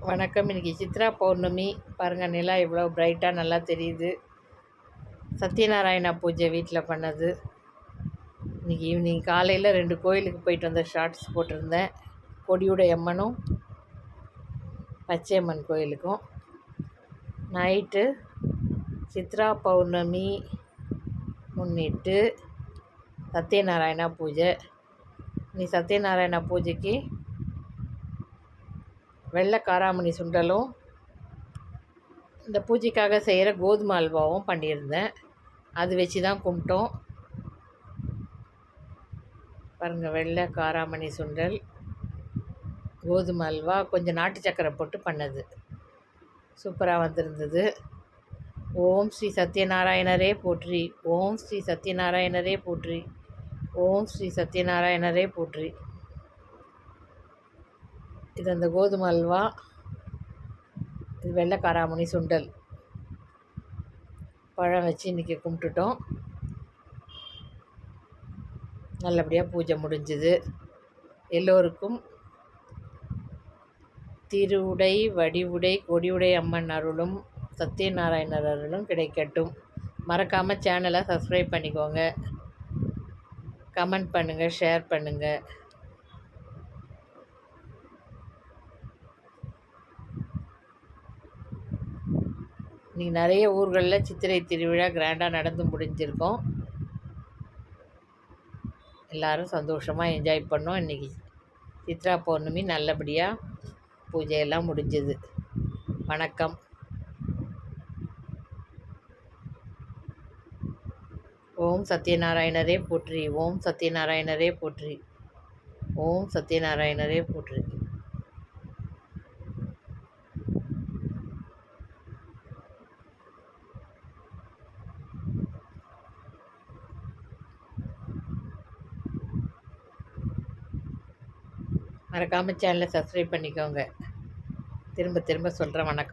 வணக்கம். இன்றைக்கி சித்ரா பௌர்ணமி. பாருங்கள், நிலா எவ்வளோ பிரைட்டாக நல்லா தெரியுது. சத்யநாராயணா பூஜை வீட்டில் பண்ணது. இன்றைக்கி ஈவினிங் காலையில் 2 கோயிலுக்கு போயிட்டு வந்த ஷார்ட்ஸ் போட்டிருந்தேன். கொடியுடை அம்மனும் பச்சையம்மன் கோயிலுக்கும். நைட்டு சித்ரா பௌர்ணமி முன்னிட்டு சத்யநாராயணா பூஜை. நீ சத்யநாராயணா பூஜைக்கு வெள்ளை காராமணி சுண்டலும் இந்த பூஜைக்காக செய்கிற கோதுமை அல்வாவும் பண்ணியிருந்தேன். அது வச்சு தான் கும்பிட்டோம். பாருங்கள், வெள்ளை காராமணி சுண்டல், கோதுமை அல்வா, கொஞ்சம் நாட்டு சக்கரை போட்டு பண்ணது. சூப்பராக வந்திருந்தது. ஓம் ஸ்ரீ சத்யநாராயணரே போற்றி, ஓம் ஸ்ரீ சத்யநாராயணரே போற்றி, ஓம் ஸ்ரீ சத்யநாராயணரே போற்றி. இது அந்த கோதுமை அல்வா, இது வெள்ளை காராமணி சுண்டல், பழம் வச்சு இன்றைக்கி கும்பிட்டுட்டோம். நல்லபடியாக பூஜை முடிஞ்சுது. எல்லோருக்கும் திருவுடை வடிவுடை கொடியுடை அம்மன் அருளும் சத்யநாராயணர் அருளும் கிடைக்கட்டும். மறக்காமல் சேனலை சப்ஸ்கிரைப் பண்ணிக்கோங்க, கமெண்ட் பண்ணுங்கள், ஷேர் பண்ணுங்கள். இன்றைக்கி நிறைய ஊர்களில் சித்திரை திருவிழா கிராண்டாக நடந்து முடிஞ்சிருக்கோம். எல்லோரும் சந்தோஷமாக என்ஜாய் பண்ணோம். இன்றைக்கி சித்ரா பௌர்ணமி நல்லபடியாக பூஜையெல்லாம் முடிஞ்சது. வணக்கம். ஓம் சத்யநாராயணரே போற்றி, ஓம் சத்யநாராயணரே போற்றி, ஓம் சத்யநாராயணரே போற்றி. மறக்காமல் சேனலை சப்ஸ்கிரைப் பண்ணிக்கோங்க. திரும்ப திரும்ப சொல்கிறேன். வணக்கம்.